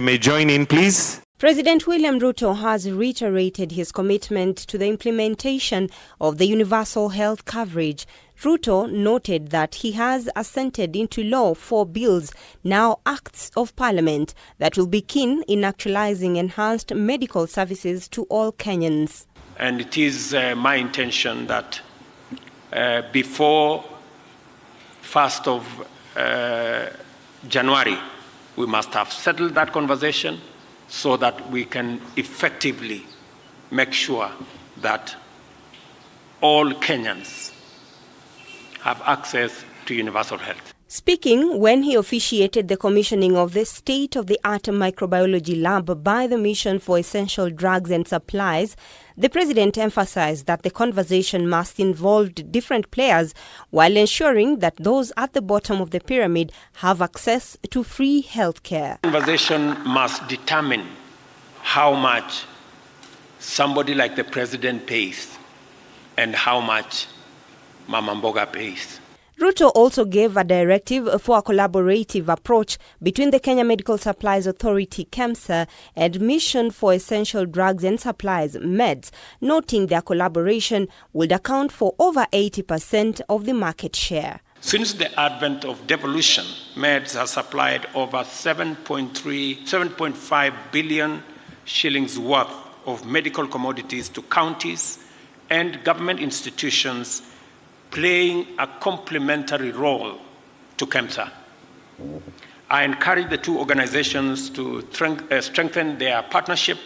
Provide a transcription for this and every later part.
May join in, please. President William Ruto has reiterated his commitment to the implementation of the universal health coverage. Ruto noted that he has assented into law 4 bills, now acts of parliament, that will be keen in actualizing enhanced medical services to all Kenyans. And it is my intention that before 1st of January, we must have settled that conversation so that we can effectively make sure that all Kenyans have access to universal health. Speaking when he officiated the commissioning of the state-of-the-art microbiology lab by the Mission for Essential Drugs and Supplies, the president emphasized that the conversation must involve different players while ensuring that those at the bottom of the pyramid have access to free health care. The conversation must determine how much somebody like the president pays and how much Mama Mboga pays. Ruto also gave a directive for a collaborative approach between the Kenya Medical Supplies Authority KEMSA and Mission for Essential Drugs and Supplies MEDS, noting their collaboration would account for over 80% of the market share. Since the advent of devolution, MEDS has supplied over 7.5 billion shillings worth of medical commodities to counties and government institutions, playing a complementary role to KEMSA. I encourage the two organizations to strengthen their partnership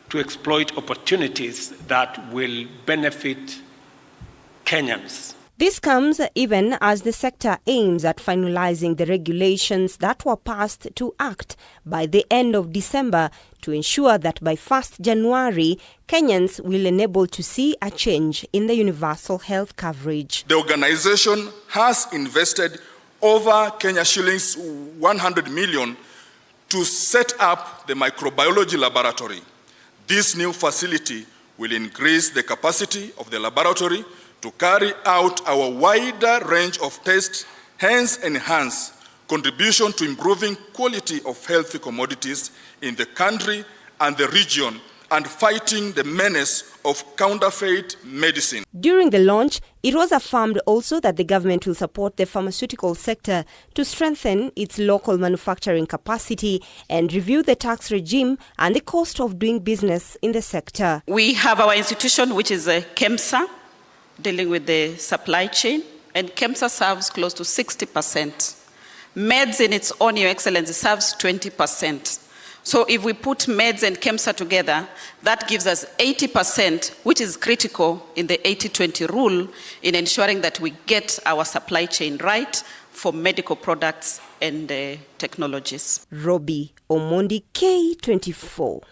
to exploit opportunities that will benefit Kenyans. This comes even as the sector aims at finalizing the regulations that were passed to act by the end of December to ensure that by 1st January, Kenyans will enable to see a change in the universal health coverage. The organization has invested over Kenya shillings 100 million to set up the microbiology laboratory. This new facility will increase the capacity of the laboratory to carry out our wider range of tests, hence enhance contribution to improving quality of healthy commodities in the country and the region and fighting the menace of counterfeit medicine. During the launch, it was affirmed also that the government will support the pharmaceutical sector to strengthen its local manufacturing capacity and review the tax regime and the cost of doing business in the sector. We have our institution, which is KEMSA, dealing with the supply chain, and KEMSA serves close to 60%. MEDS in its own, Your Excellency, serves 20%. So if we put MEDS and KEMSA together, that gives us 80%, which is critical in the 80-20 rule in ensuring that we get our supply chain right for medical products and technologies. Robbie Omondi, K24.